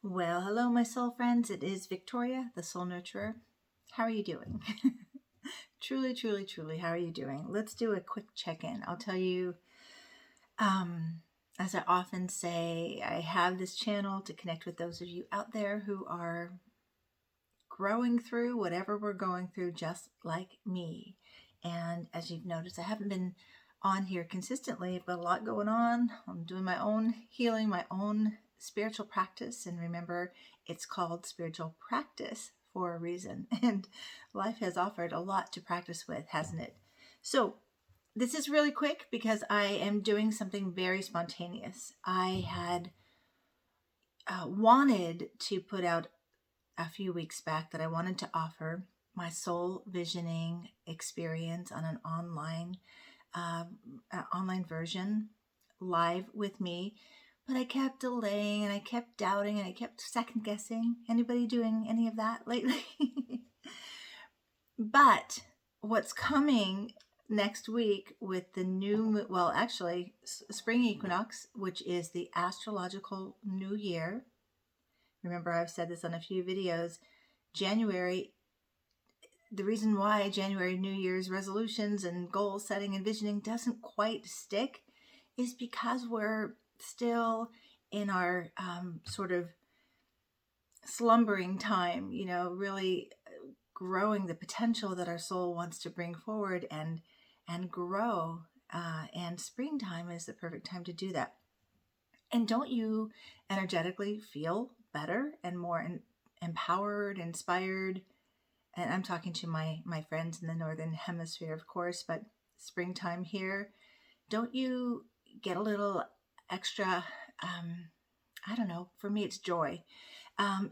Well, hello, my soul friends. It is Victoria, the soul nurturer. How are you doing? Truly, truly, truly, how are you doing? Let's do a quick check-in. I'll tell you, as I often say, I have this channel to connect with those of you out there who are growing through whatever we're going through, just like me. And as you've noticed, I haven't been on here consistently. I've got a lot going on. I'm doing my own healing, my own spiritual practice. And remember, it's called spiritual practice for a reason. And life has offered a lot to practice with, hasn't it? So this is really quick because I am doing something very spontaneous. I had wanted to put out a few weeks back that I wanted to offer my soul visioning experience on an online version live with me, but I kept delaying and I kept doubting and I kept second guessing. Anybody doing any of that lately? But what's coming next week with the new, well, actually, spring equinox, which is the astrological new year. Remember, I've said this on a few videos. January, the reason why January New Year's resolutions and goal setting and visioning doesn't quite stick is because we're still in our sort of slumbering time, really growing the potential that our soul wants to bring forward and grow. And springtime is the perfect time to do that. And don't you energetically feel better and more empowered, inspired? And I'm talking to my friends in the Northern Hemisphere, of course, but springtime here, don't you get a little extra, I don't know, for me it's joy.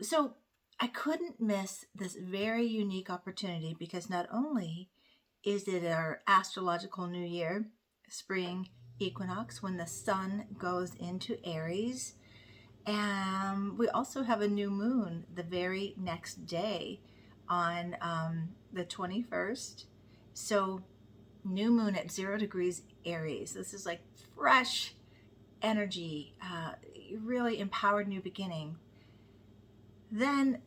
So I couldn't miss this very unique opportunity because not only is it our astrological new year, spring equinox, when the sun goes into Aries, and we also have a new moon the very next day on the 21st. So new moon at 0 degrees Aries. This is like fresh energy, really empowered new beginning. Then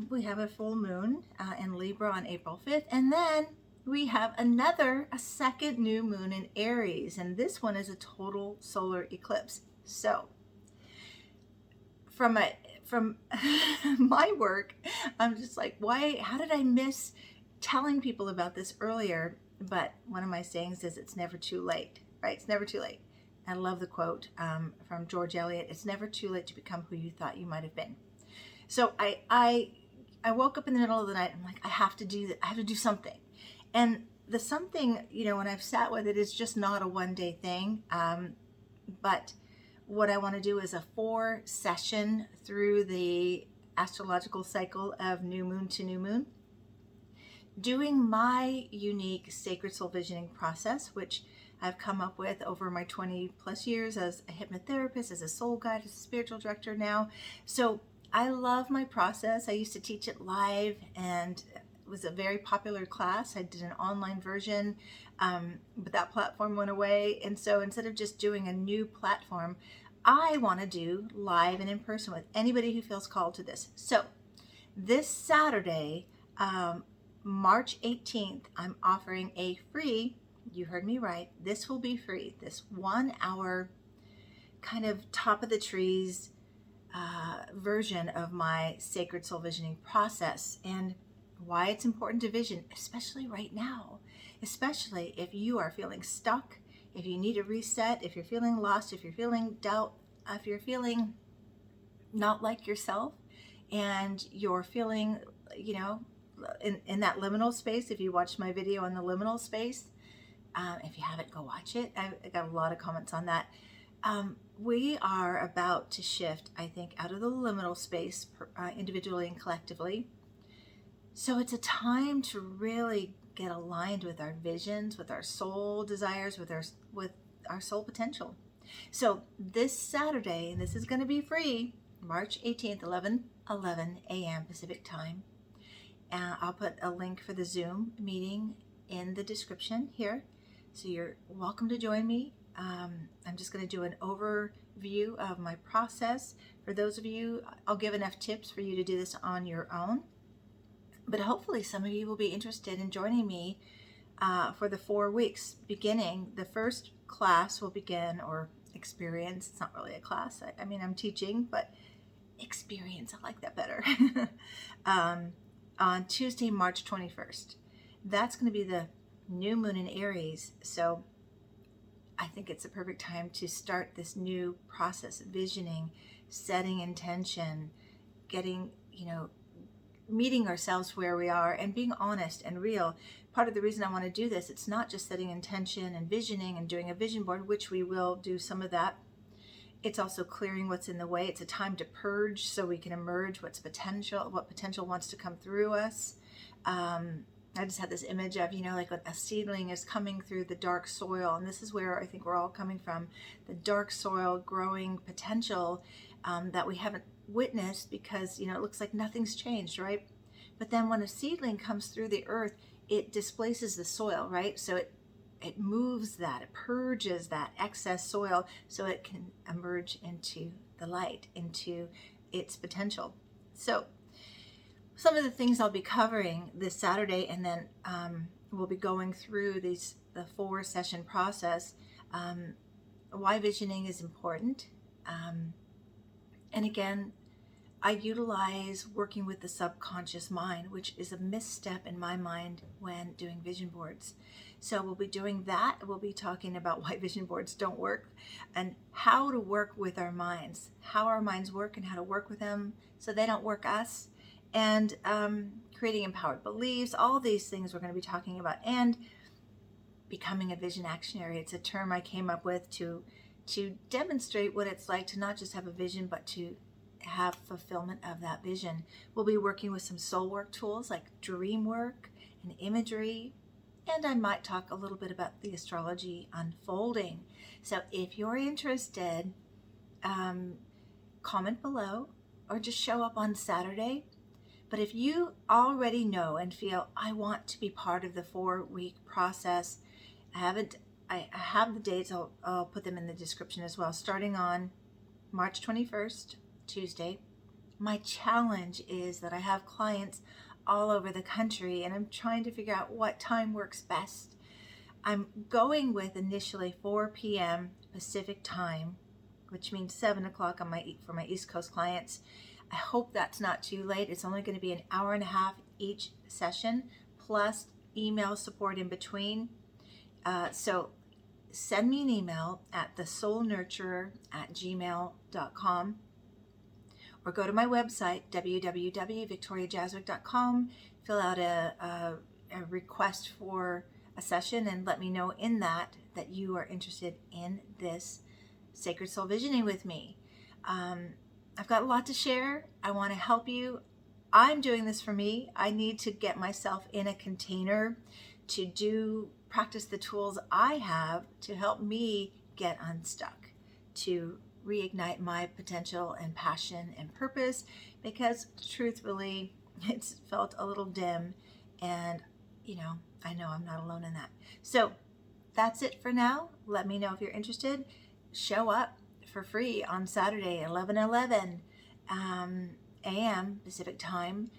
we have a full moon in Libra on April 5th. And then we have a second new moon in Aries. And this one is a total solar eclipse. So from my work, I'm just like, how did I miss telling people about this earlier? But one of my sayings is, it's never too late, right? It's never too late. I love the quote from George Eliot. It's never too late to become who you thought you might have been. So I woke up in the middle of the night. I'm like, I have to do something. And the something, when I've sat with it, is just not a one-day thing. But what I want to do is a 4-session through the astrological cycle of new moon to new moon, doing my unique sacred soul visioning process, which I've come up with over my 20 plus years as a hypnotherapist, as a soul guide, as a spiritual director now. So I love my process. I used to teach it live, and it was a very popular class. I did an online version, but that platform went away. And so instead of just doing a new platform, I want to do live and in person with anybody who feels called to this. So this Saturday, March 18th, I'm offering a free, you heard me right, this will be free, this 1 hour kind of top of the trees version of my sacred soul visioning process, and why it's important to vision, especially right now, especially if you are feeling stuck, if you need a reset, if you're feeling lost, if you're feeling doubt, if you're feeling not like yourself, and you're feeling, in that liminal space. If you watched my video on the liminal space, if you haven't, go watch it. I got a lot of comments on that. We are about to shift, I think, out of the liminal space, individually and collectively. So it's a time to really get aligned with our visions, with our soul desires, with our soul potential. So this Saturday, and this is going to be free, March 18th, 11 a.m. Pacific time. I'll put a link for the Zoom meeting in the description here. So you're welcome to join me. I'm just going to do an view of my process. For those of you, I'll give enough tips for you to do this on your own. But hopefully some of you will be interested in joining me for the 4 weeks beginning. The first class will begin, or experience, it's not really a class. I mean, I'm teaching, but experience, I like that better. On Tuesday, March 21st. That's going to be the new moon in Aries. So I think it's a perfect time to start this new process of visioning, setting intention, getting, meeting ourselves where we are and being honest and real. Part of the reason I want to do this, it's not just setting intention and visioning and doing a vision board, which we will do some of that. It's also clearing what's in the way. It's a time to purge so we can emerge what potential wants to come through us. I just had this image of, like a seedling is coming through the dark soil. And this is where I think we're all coming from. The dark soil growing potential that we haven't witnessed because, it looks like nothing's changed, right? But then when a seedling comes through the earth, it displaces the soil, right? So it moves that, it purges that excess soil so it can emerge into the light, into its potential. So some of the things I'll be covering this Saturday, and then we'll be going through the 4-session process. Why visioning is important. And again, I utilize working with the subconscious mind, which is a misstep in my mind when doing vision boards. So we'll be doing that. We'll be talking about why vision boards don't work and how to work with our minds, how our minds work and how to work with them so they don't work us. And creating empowered beliefs, all these things we're going to be talking about, and becoming a vision actionary. It's a term I came up with to demonstrate what it's like to not just have a vision, but to have fulfillment of that vision. We'll be working with some soul work tools like dream work and imagery, and I might talk a little bit about the astrology unfolding. So if you're interested, comment below or just show up on Saturday. But if you already know and feel, I want to be part of the 4-week process, I have the dates, I'll put them in the description as well, starting on March 21st, Tuesday. My challenge is that I have clients all over the country and I'm trying to figure out what time works best. I'm going with initially 4 p.m. Pacific time, which means 7 o'clock for my East Coast clients. I hope that's not too late. It's only going to be an hour and a half each session, plus email support in between. So send me an email at thesoulnurturer@gmail.com or go to my website, www.victoriajazwick.com, fill out a request for a session and let me know in that you are interested in this Sacred Soul Visioning with me. I've got a lot to share. I want to help you. I'm doing this for me. I need to get myself in a container to practice the tools I have to help me get unstuck, to reignite my potential and passion and purpose, because truthfully, it's felt a little dim, and I know I'm not alone in that. So that's it for now. Let me know if you're interested. Show up for free on Saturday, 11:11 a.m. Pacific time,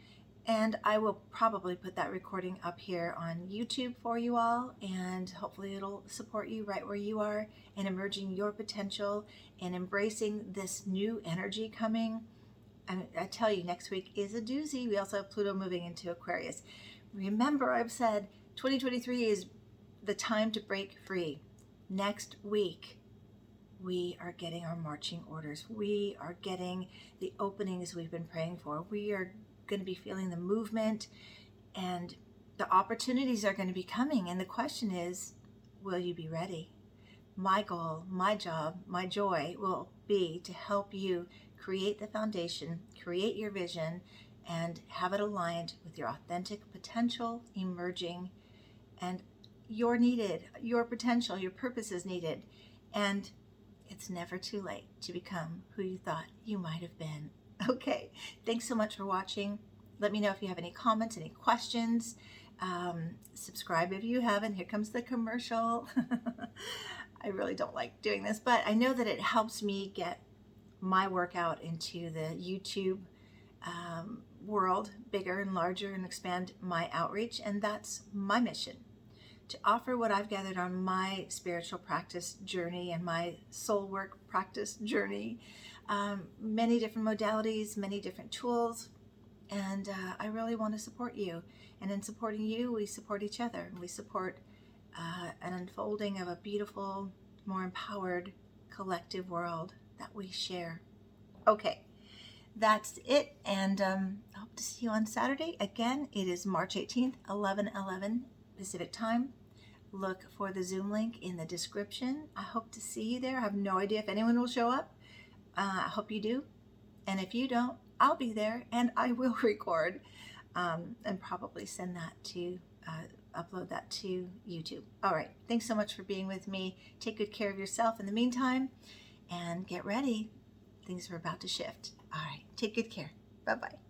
and I will probably put that recording up here on YouTube for you all, and hopefully it'll support you right where you are in emerging your potential and embracing this new energy coming. I tell you, next week is a doozy. We also have Pluto moving into Aquarius. Remember, I've said 2023 is the time to break free. Next week, we are getting our marching orders. We are getting the openings we've been praying for. We are going to be feeling the movement, and the opportunities are going to be coming. And the question is, will you be ready? My goal, my job, my joy will be to help you create the foundation, create your vision, and have it aligned with your authentic potential emerging. And you're needed, your potential, your purpose is needed. And it's never too late to become who you thought you might have been. Okay, thanks so much for watching. Let me know if you have any comments, any questions. Subscribe if you haven't. Here comes the commercial. I really don't like doing this, but I know that it helps me get my workout into the YouTube world bigger and larger and expand my outreach. And that's my mission, to offer what I've gathered on my spiritual practice journey and my soul work practice journey. Many different modalities, many different tools. And I really want to support you. And in supporting you, we support each other. We support an unfolding of a beautiful, more empowered, collective world that we share. Okay, that's it. And I hope to see you on Saturday. Again, it is March 18th, 11:11 Pacific time. Look for the Zoom link in the description. I hope to see you there. I have no idea if anyone will show up. I hope you do. And if you don't, I'll be there and I will record and probably send that to, upload that to YouTube. All right. Thanks so much for being with me. Take good care of yourself in the meantime and get ready. Things are about to shift. All right. Take good care. Bye-bye.